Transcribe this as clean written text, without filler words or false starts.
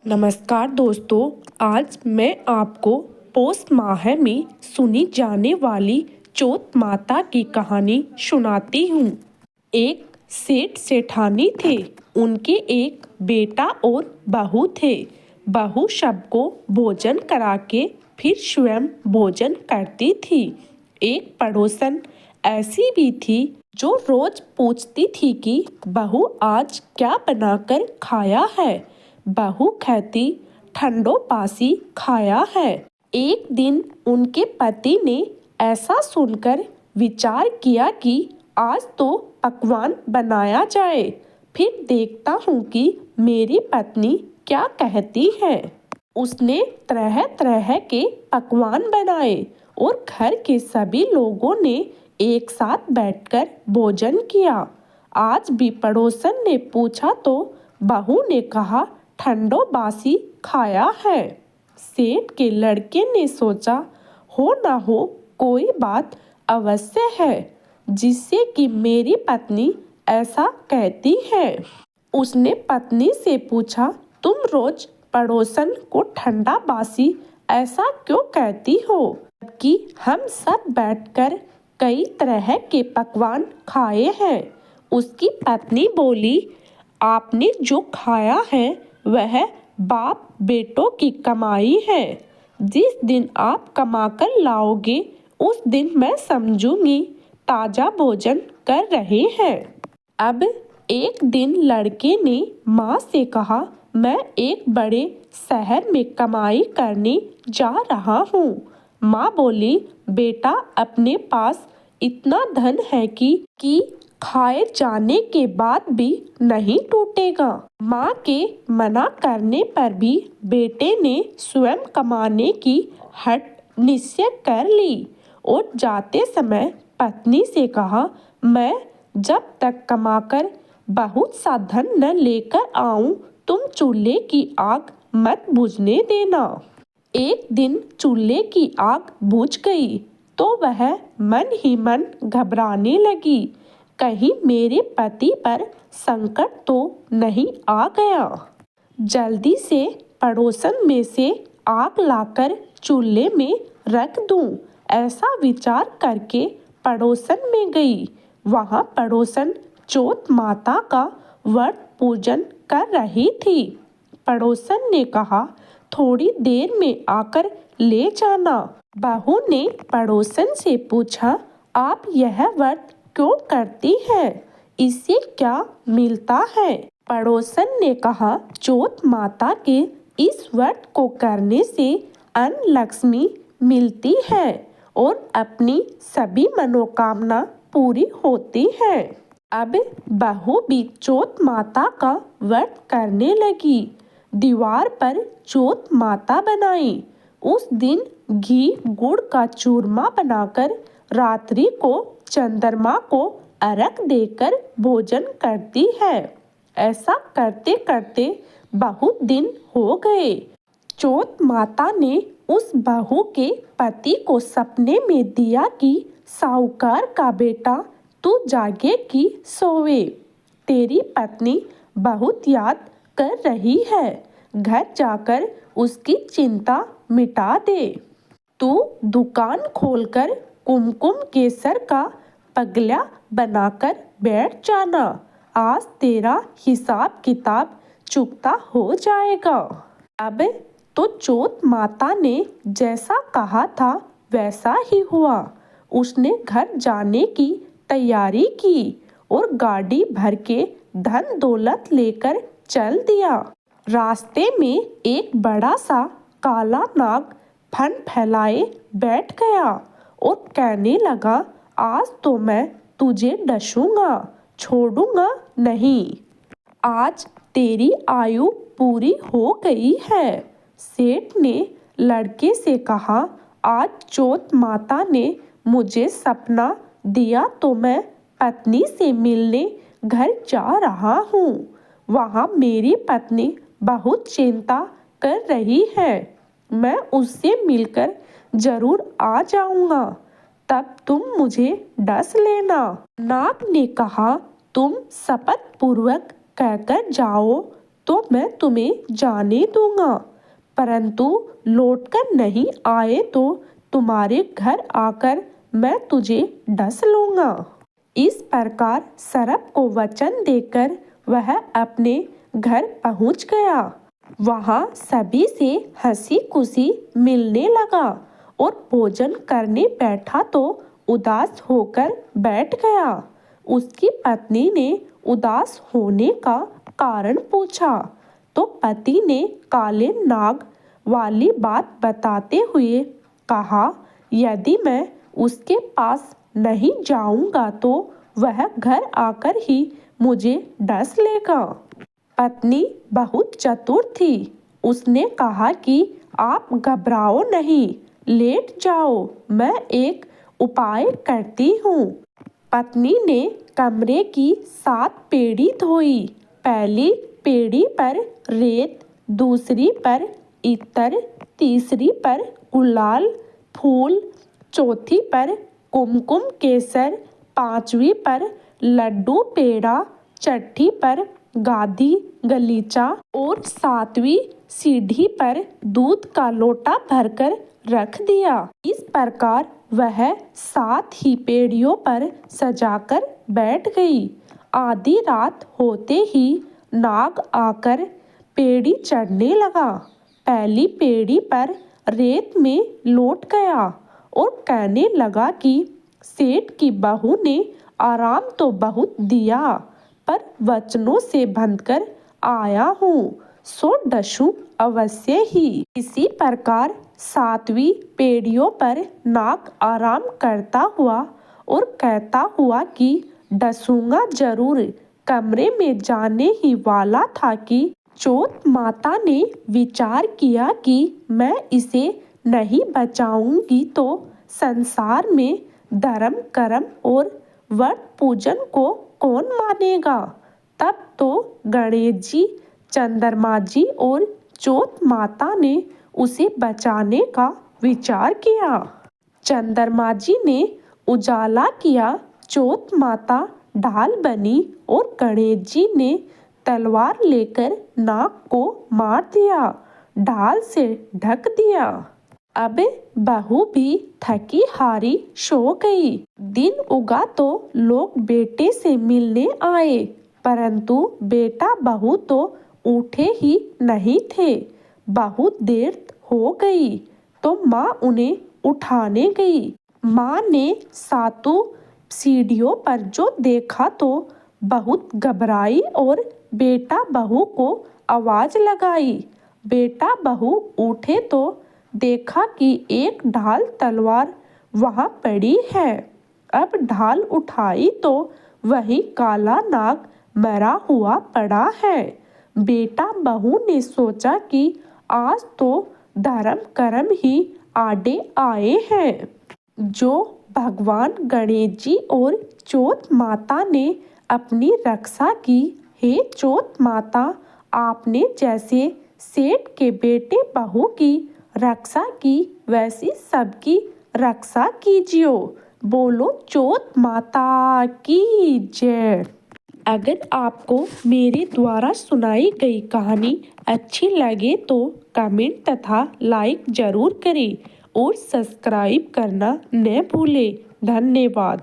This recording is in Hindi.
नमस्कार दोस्तों, आज मैं आपको पौष माह में सुनी जाने वाली चौथ माता की कहानी सुनाती हूँ। एक सेठ सेठानी थे। उनके एक बेटा और बहू थे। बहू सबको भोजन करा के फिर स्वयं भोजन करती थी। एक पड़ोसन ऐसी भी थी जो रोज पूछती थी कि बहू आज क्या बनाकर खाया है। बहू कहती ठंडो बासी खाया है। एक दिन उनके पति ने ऐसा सुनकर विचार किया कि आज तो पकवान बनाया जाए, फिर देखता हूँ कि मेरी पत्नी क्या कहती है। उसने तरह तरह के पकवान बनाए और घर के सभी लोगों ने एक साथ बैठकर भोजन किया। आज भी पड़ोसन ने पूछा तो बहू ने कहा ठंडो बासी खाया है। सेठ के लड़के ने सोचा हो ना हो कोई बात अवश्य है जिससे कि मेरी पत्नी ऐसा कहती है। उसने पत्नी से पूछा तुम रोज पड़ोसन को ठंडा बासी ऐसा क्यों कहती हो, कि हम सब बैठकर कई तरह के पकवान खाए हैं। उसकी पत्नी बोली आपने जो खाया है वह बाप बेटों की कमाई है। जिस दिन आप कमाकर लाओगे उस दिन मैं समझूंगी ताजा भोजन कर रहे हैं। अब एक दिन लड़के ने माँ से कहा मैं एक बड़े शहर में कमाई करने जा रहा हूँ। माँ बोली बेटा अपने पास इतना धन है कि खाए जाने के बाद भी नहीं टूटेगा। माँ के मना करने पर भी बेटे ने स्वयं कमाने की हठ निश्चय कर ली और जाते समय पत्नी से कहा मैं जब तक कमाकर बहुत सा धन न लेकर आऊं तुम चूल्हे की आग मत बुझने देना। एक दिन चूल्हे की आग बुझ गई तो वह मन ही मन घबराने लगी, कहीं मेरे पति पर संकट तो नहीं आ गया। जल्दी से पड़ोसन में से आग लाकर चूल्हे में रख दूं, ऐसा विचार करके पड़ोसन में गई। वहां पड़ोसन चौथ माता का व्रत पूजन कर रही थी। पड़ोसन ने कहा थोड़ी देर में आकर ले जाना। बहू ने पड़ोसन से पूछा आप यह व्रत क्यों करती है, इससे क्या मिलता है। पड़ोसन ने कहा चौथ माता के इस व्रत को करने से अन्न लक्ष्मी मिलती है और अपनी सभी मनोकामना पूरी होती है। अब बहू भी चौथ माता का व्रत करने लगी। दीवार पर चौथ माता बनाई। उस दिन घी गुड़ का चूरमा बनाकर रात्रि को चंद्रमा को अर्घ देकर भोजन करती है। ऐसा करते करते बहुत दिन हो गए। चौथ माता ने उस बहू के पति को सपने में दिया कि साहूकार का बेटा तू जागे कि सोवे, तेरी पत्नी बहुत याद कर रही है, घर जाकर उसकी चिंता मिटा दे। तू दुकान खोलकर कुमकुम केसर का पगला बनाकर बैठ जाना, आज तेरा हिसाब किताब चुकता हो जाएगा। अब तो चौथ माता ने जैसा कहा था वैसा ही हुआ। उसने घर जाने की तैयारी की और गाड़ी भर के धन दौलत लेकर चल दिया। रास्ते में एक बड़ा सा काला नाग फन फैलाए बैठ गया और कहने लगा आज तो मैं तुझे डसूंगा, छोड़ूंगा नहीं। आज तेरी आयु पूरी हो गई है। सेठ ने लड़के से कहा आज चौथ माता ने मुझे सपना दिया तो मैं पत्नी से मिलने घर जा रहा हूँ। वहाँ मेरी पत्नी बहुत चिंता कर रही है। मैं उससे मिलकर जरूर आ जाऊंगा, तब तुम मुझे डस लेना। नाग ने कहा तुम शपथ पूर्वक कहकर जाओ तो मैं तुम्हें जाने दूंगा, परंतु लौटकर नहीं आए तो तुम्हारे घर आकर मैं तुझे डस लूंगा। इस प्रकार सर्प को वचन देकर वह अपने घर पहुंच गया। वहां सभी से हंसी खुशी मिलने लगा और भोजन करने बैठा तो उदास होकर बैठ गया। उसकी पत्नी ने उदास होने का कारण पूछा तो पति ने काले नाग वाली बात बताते हुए कहा, यदि मैं उसके पास नहीं जाऊंगा तो वह घर आकर ही मुझे डस लेगा। पत्नी बहुत चतुर थी। उसने कहा कि आप घबराओ नहीं, लेट जाओ, मैं एक उपाय करती हूँ। पत्नी ने कमरे की 7 पेड़ी धोई। पहली पेड़ी पर रेत, दूसरी पर इत्र, तीसरी पर गुलाल फूल, चौथी पर कुमकुम केसर, पांचवी पर लड्डू पेड़ा, छठी पर गादी गलीचा और 7वीं सीढ़ी पर दूध का लोटा भरकर रख दिया। इस प्रकार वह 7 ही पेड़ियों पर सजाकर बैठ गई। आधी रात होते ही नाग आकर पेड़ी चढ़ने लगा। पहली पेड़ी पर रेत में लौट गया और कहने लगा कि सेठ की बहू ने आराम तो बहुत दिया, पर वचनों से बंधकर आया हूँ, सो डसूं अवश्य ही। इसी प्रकार 7वीं पेड़ियों पर नाग आराम करता हुआ और कहता हुआ कि डसूंगा जरूर कमरे में जाने ही वाला था कि चौथ माता ने विचार किया कि मैं इसे नहीं बचाऊंगी तो संसार में धर्म कर्म और व्रत पूजन को कौन मानेगा। तब तो गणेश जी, चंद्रमा जी और चौथ माता ने उसे बचाने का विचार किया। चंद्रमा जी ने उजाला किया, चौथ माता ढाल बनी और गणेश जी ने तलवार लेकर नाग को मार दिया, ढाल से ढक दिया। अब बहू भी थकी हारी सो गई। दिन उगा तो लोग बेटे से मिलने आए, परंतु बेटा बहू तो उठे ही नहीं थे। बहुत देर हो गई तो माँ उन्हें उठाने गई। माँ ने 7 सीढ़ियों पर जो देखा तो बहुत घबराई और बेटा बहू को आवाज लगाई। बेटा बहू उठे तो देखा कि एक ढाल तलवार वहां पड़ी है। अब ढाल उठाई तो वही काला नाग मरा हुआ पड़ा है। बेटा बहू ने सोचा कि आज तो धर्म कर्म ही आड़े आए हैं। जो भगवान गणेश जी और चौथ माता ने अपनी रक्षा की। हे चौथ माता, आपने जैसे सेठ के बेटे बहू की रक्षा की वैसी सबकी रक्षा कीजियो। बोलो चौथ माता की जय। अगर आपको मेरे द्वारा सुनाई गई कहानी अच्छी लगे तो कमेंट तथा लाइक जरूर करें और सब्सक्राइब करना न भूलें। धन्यवाद।